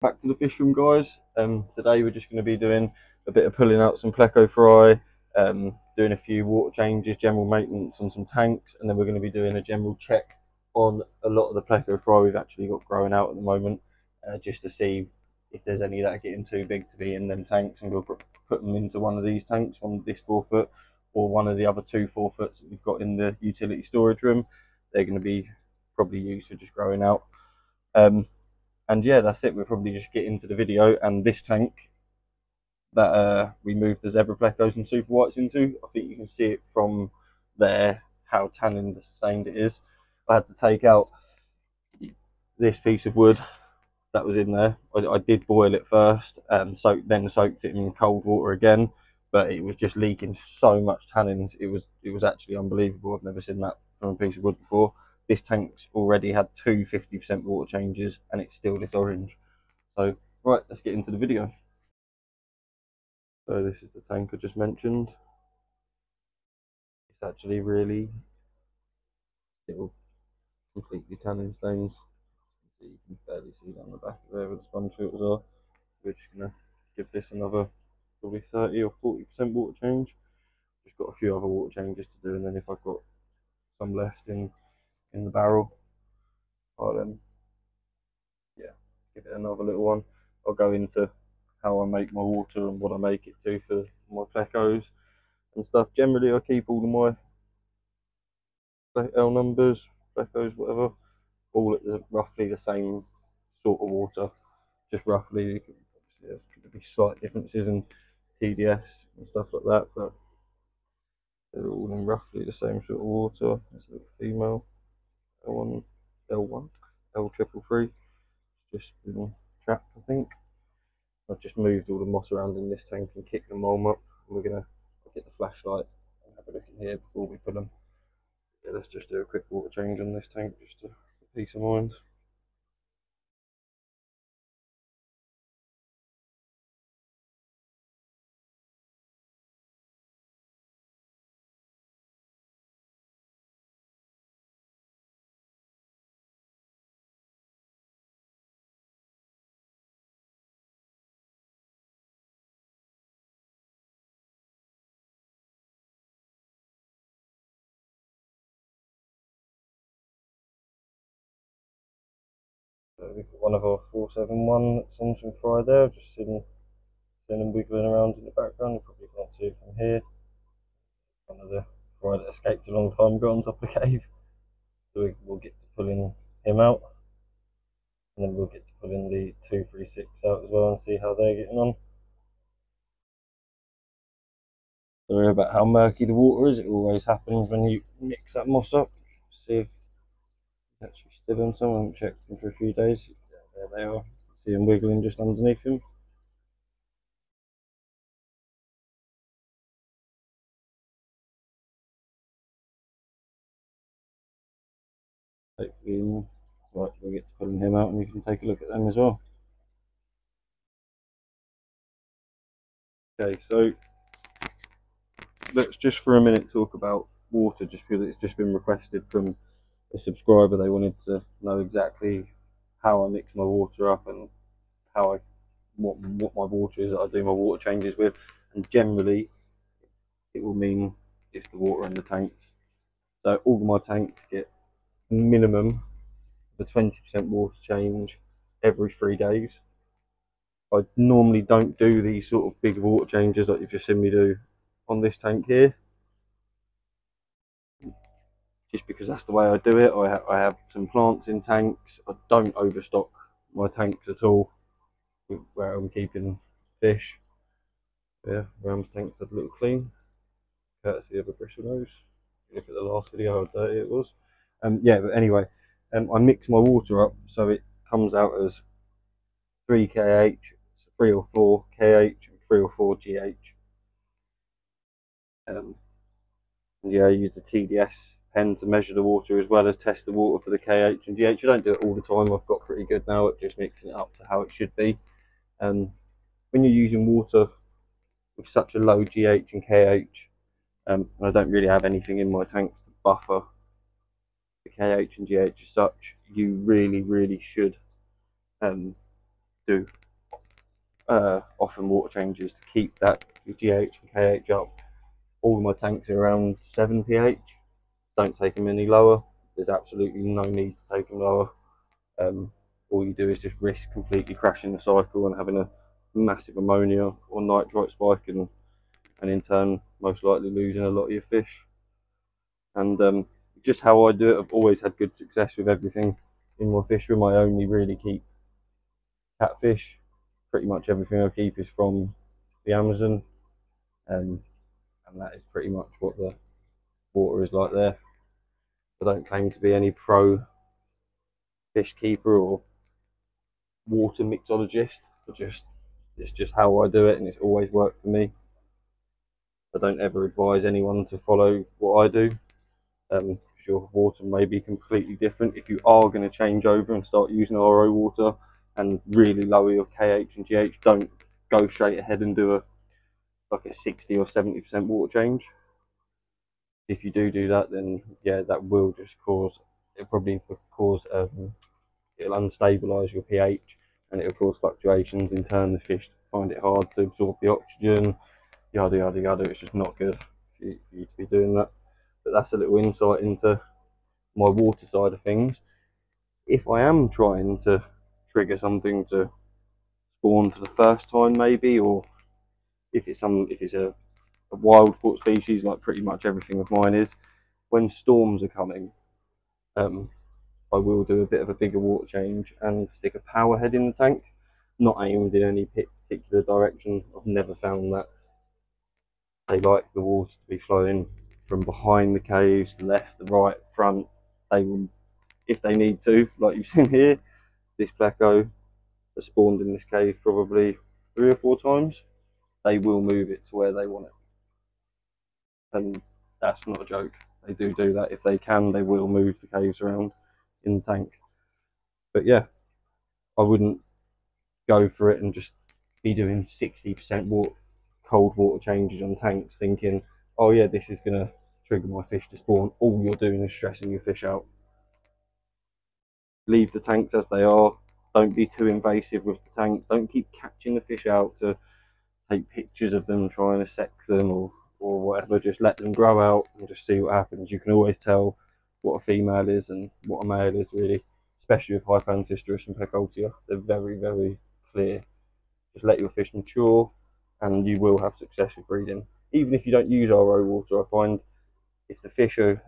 Back to the fish room, guys. Today we're just going to be doing a bit of pulling out some pleco fry, doing a few water changes, general maintenance on some tanks, and then we're going to be doing a general check on a lot of the pleco fry we've actually got growing out at the moment, just to see if there's any that are getting too big to be in them tanks, and we'll put them into one of these tanks, one of this 4-foot, or one of the other 2 4-foots that we've got in the utility storage room. They're going to be probably used for just growing out. And yeah, that's it. We'll probably just get into the video. And this tank that we moved the zebra plecos and super whites into, I think you can see it from there how tannin stained it is. I had to take out this piece of wood that was in there. I did boil it first and then soaked it in cold water again, but it was just leaking so much tannins. It was actually unbelievable. I've never seen that from a piece of wood before. This tank's already had 2 50% water changes and it's still this orange. So right, let's get into the video. So this is the tank I just mentioned. It's actually really still completely tannin stained. You can barely see down the back of there where the sponge filters are. We're just gonna give this another probably 30 or 40% water change. Just got a few other water changes to do, and then if I've got some left in the barrel, I'll yeah, give it another little one. I'll go into how I make my water and what I make it to for my plecos and stuff. Generally, I keep all of my L numbers, plecos, whatever, all at roughly the same sort of water. Just roughly, there's going to be slight differences in TDS and stuff like that, but they're all in roughly the same sort of water. There's a little female L1, L333, just been trapped, I think. I've just moved all the moss around in this tank and kicked the mulm up. We're gonna get the flashlight and have a look in here before we put them. Yeah, let's just do a quick water change on this tank just for peace of mind. So we've got one of our 471 that's on some fry there. I've just seen them wiggling around in the background. You probably can't see it from here. One of the fry that escaped a long time ago on top of the cave. So we'll get to pulling him out. And then we'll get to pulling the 236 out as well and see how they're getting on. Sorry about how murky the water is. It always happens when you mix that moss up. See if it's actually still on some. I haven't checked them for a few days. There they are. See them wiggling just underneath him. Hopefully, right, we'll get to pulling him out and you can take a look at them as well. Okay, so let's just for a minute talk about water, just because it's just been requested from a subscriber. They wanted to know exactly how I mix my water up and how what my water is that I do my water changes with, and generally it will mean it's the water in the tanks. So all of my tanks get minimum the 20% water change every 3 days. I normally don't do these sort of big water changes like you've just seen me do on this tank here, just because that's the way I do it. I have some plants in tanks. I don't overstock my tanks at all where I'm keeping fish. Yeah, Ram's tanks had a little clean, courtesy of a bristle nose. Look at the last video how dirty it was. Yeah, but anyway, I mix my water up so it comes out as 3 kh, 3 or 4 kh, and 3 or 4 gh. Yeah, I use the TDS pen to measure the water as well as test the water for the kh and gh. I don't do it all the time. I've got pretty good now at just mixing it up to how it should be. When you're using water with such a low gh and kh, I don't really have anything in my tanks to buffer the kh and gh as such, you really should do often water changes to keep that GH and KH up. All of my tanks are around 7 pH. Don't take them any lower. There's absolutely no need to take them lower. All you do is just risk completely crashing the cycle and having a massive ammonia or nitrite spike, and in turn most likely losing a lot of your fish. And just how I do it, I've always had good success with everything in my fish room. I only really keep catfish. Pretty much everything I keep is from the Amazon, and that is pretty much what the water is like there. I don't claim to be any pro fish keeper or water mixologist, it's just how I do it, and it's always worked for me. I don't ever advise anyone to follow what I do. Your water may be completely different. If you are going to change over and start using RO water and really lower your KH and GH, don't go straight ahead and do like a 60 or 70% water change. If you do that, then yeah, that will just cause, it'll unstabilize your pH, and it'll cause fluctuations. In turn, the fish find it hard to absorb the oxygen, yada yada yada. It's just not good for you to be doing that. But that's a little insight into my water side of things. If I am trying to trigger something to spawn for the first time, maybe, or if it's a wild caught species, like pretty much everything of mine is, when storms are coming, I will do a bit of a bigger water change and stick a power head in the tank, not aimed in any particular direction. I've never found that they like the water to be flowing from behind the caves, the left, the right, front. They will, if they need to, like you've seen here, this pleco has spawned in this cave probably 3 or 4 times. They will move it to where they want it, and that's not a joke. They do that. If they can, they will move the caves around in the tank. But yeah, I wouldn't go for it and just be doing 60% cold water changes on tanks thinking, oh yeah, this is going to trigger my fish to spawn. All you're doing is stressing your fish out. Leave the tanks as they are. Don't be too invasive with the tank. Don't keep catching the fish out to take pictures of them trying to sex them or whatever. Just let them grow out and just see what happens. You can always tell what a female is and what a male is, really, especially with Hypanthistrus and Plecoltia. They're very, very clear. Just let your fish mature and you will have success with breeding. Even if you don't use RO water, I find if the fish are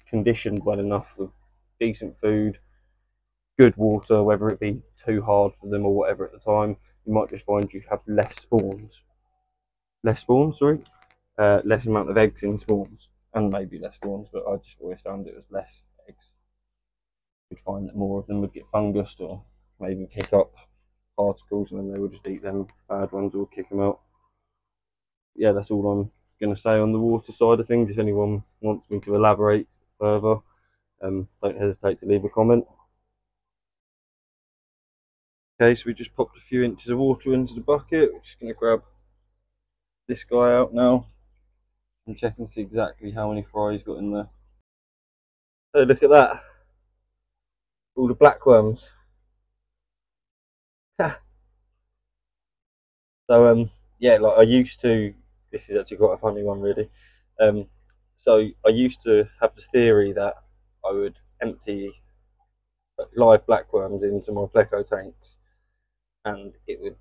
conditioned well enough with decent food, good water, whether it be too hard for them or whatever at the time, you might just find you have less amount of eggs in spawns, and maybe less spawns, but I just always found it was less eggs. You'd find that more of them would get fungused or maybe pick up particles, and then they would just eat them bad ones or kick them out. Yeah, that's all I'm going to say on the water side of things. If anyone wants me to elaborate further, don't hesitate to leave a comment. Okay, so we just popped a few inches of water into the bucket. We're just going to grab this guy out now and check and see exactly how many fry he's got in there. Oh, look at that. All the black worms. So yeah, like I used to, this is actually quite a funny one really. So I used to have the theory that I would empty live black worms into my pleco tanks and it would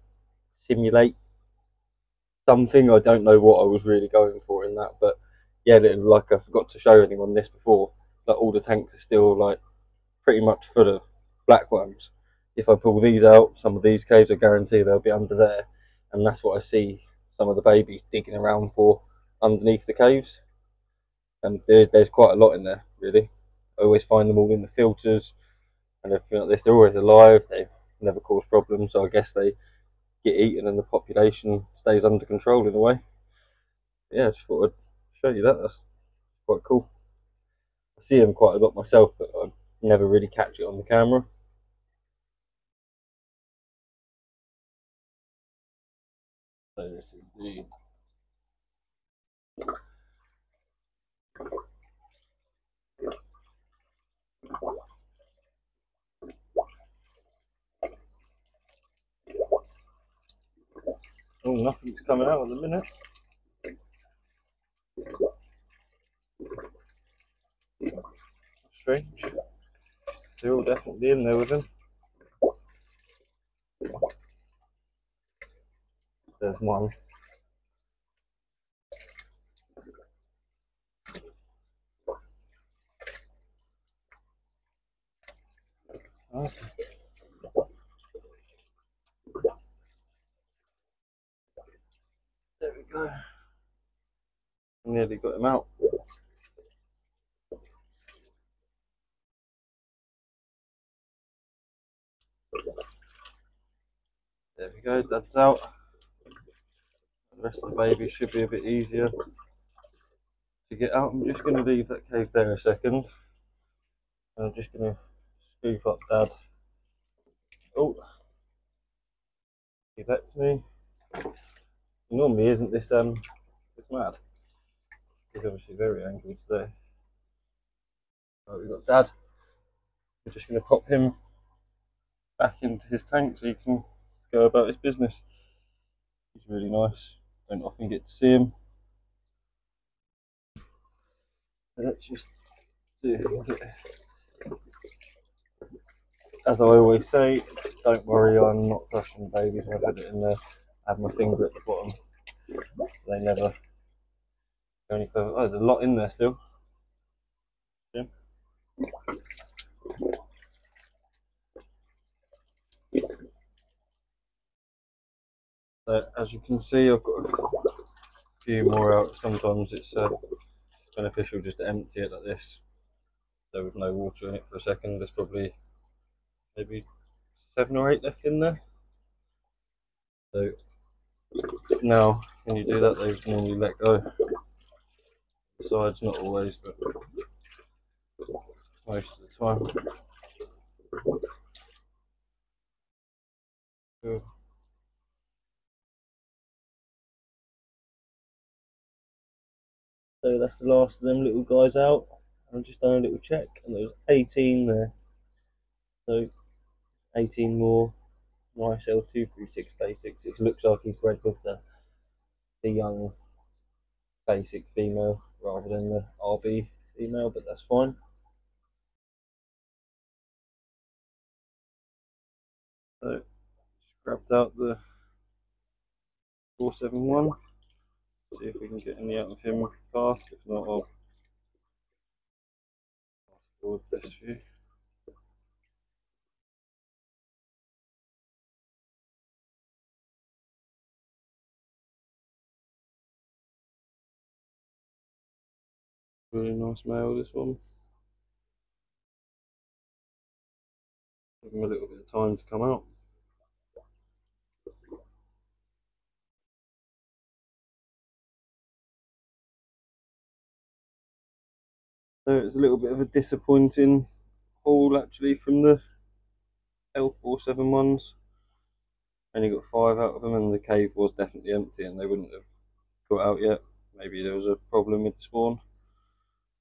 simulate something. I don't know what I was really going for in that, but yeah, like I forgot to show anyone this before, like all the tanks are still like pretty much full of black worms. If I pull these out, some of these caves, I guarantee they'll be under there, and that's what I see some of the babies digging around for underneath the caves. And there's quite a lot in there, really. I always find them all in the filters and everything like this. They're always alive, they never cause problems, so I guess they get eaten and the population stays under control in a way. Yeah, I just thought I'd show you that. That's quite cool. I see them quite a lot myself, but I never really catch it on the camera. So this is the Oh, nothing's coming out at the minute. Strange. They're all definitely in there with him. There's one. Nice. There we go. Nearly got him out. There we go, that's out. The rest of the baby should be a bit easier to get out. I'm just going to leave that cave there a second. And I'm just going to scoop up Dad. Oh, he lets me. He normally isn't this mad. He's obviously very angry today. Right, we've got Dad. We're just going to pop him back into his tank so he can go about his business. He's really nice. Don't often get to see him. So let's just see if we can get. As I always say, don't worry, I'm not crushing the babies when I put it in there. I have my finger at the bottom, so they never go any further. Oh, there's a lot in there still. Yeah. So as you can see, I've got a few more out. Sometimes it's beneficial just to empty it like this. So with no water in it for a second, there's probably maybe 7 or 8 left in there. So now when you do that, they normally let go. Besides, not always, but most of the time. Cool. So that's the last of them little guys out. I've just done a little check, and there was 18 there. So 18 more. Nice L236 basics. It looks like he's bred with the young basic female rather than the RB female, but that's fine. So just grabbed out the 471. See if we can get any out of him fast. If not, I'll fast forward this view. Really nice male, this one. Give him a little bit of time to come out. So it's a little bit of a disappointing haul actually from the L471s. Only got 5 out of them, and the cave was definitely empty, and they wouldn't have got out yet. Maybe there was a problem with the spawn.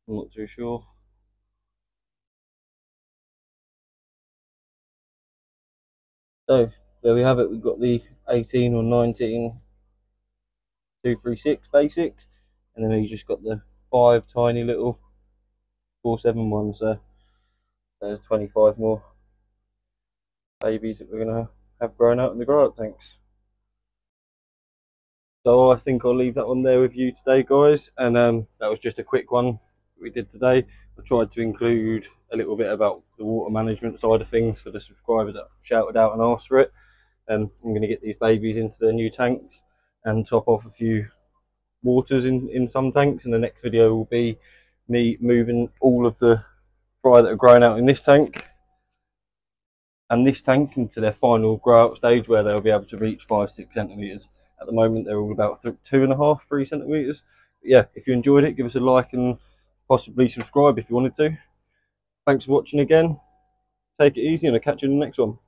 I'm not too sure. So there we have it. We've got the 18 or 19 236 basics, and then we've just got the 5 tiny little 471s. So there's 25 more babies that we're gonna have grown out in the grow out tanks. So I think I'll leave that one there with you today, guys, and that was just a quick one we did today. I tried to include a little bit about the water management side of things for the subscribers that shouted out and asked for it. And I'm going to get these babies into their new tanks and top off a few waters in some tanks, and the next video will be me moving all of the fry that are growing out in this tank and this tank into their final grow out stage, where they'll be able to reach 5-6 centimeters. At the moment they're all about 2.5-3 centimeters. But yeah, if you enjoyed it, give us a like and possibly subscribe if you wanted to. Thanks for watching again. Take it easy, and I'll catch you in the next one.